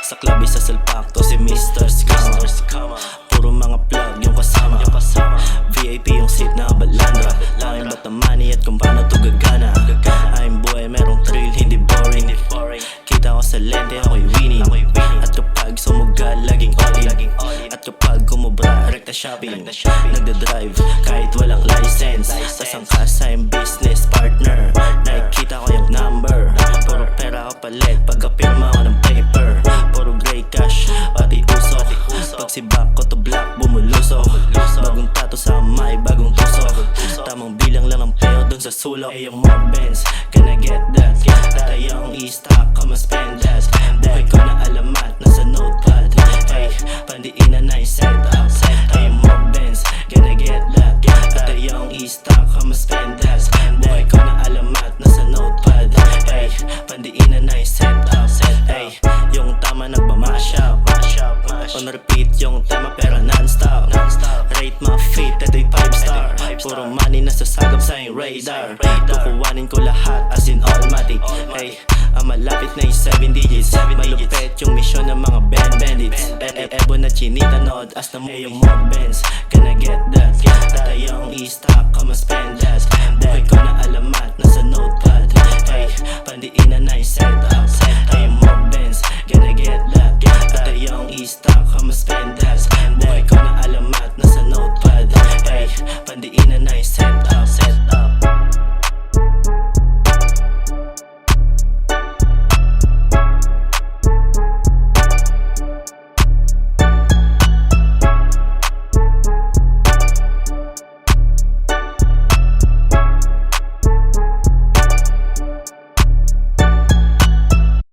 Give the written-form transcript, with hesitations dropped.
Sa club isa salpak to si Mr. Scama. Puro mga plug yung kasama. VIP yung seat na balandra. Time ba't ang money at kung paano to gagana. I'm boy, merong thrill, hindi boring. Kita ko sa lente, ako'y winning. At kapag sumugal, laging all in. At kapag kumubra, rekta shopping. Nagda-drive, kahit walang license. Tas ang kasa yung business partner. Nakikita ko yung number. Puro pera ko palit, pagkapirma ko ng paper. Puro gray cash, pati uso. Pag si back ko to black, bumulusok. Bagong tato sa may, bagong tusok. Tamang bilang lang ang peo dun sa sulok. Eh yung more Benz, can I get that? At ayong i-stock, I'ma spend that. Buhay ko na alamat, nasa notepad. Ay, pandiinan na yung setup. Ay yung more Benz, can I get that? At ayong i-stock, I'ma spend that. Buhay ko na alamat, nasa notepad. Ay, pandiinan na yung setup. Ay, yung tama nagmamash up. On repeat yung tema pero non-stop. Rate my feet, ito'y 5-star. Puro money nasasagap sa yung radar. Tukuwanin ko lahat as in automatic. Hey, ang malapit na yung 7 digits. Malupet yung misyon ng mga bandits. Ebo na chinita nood as na mo yung more Benz. Can I get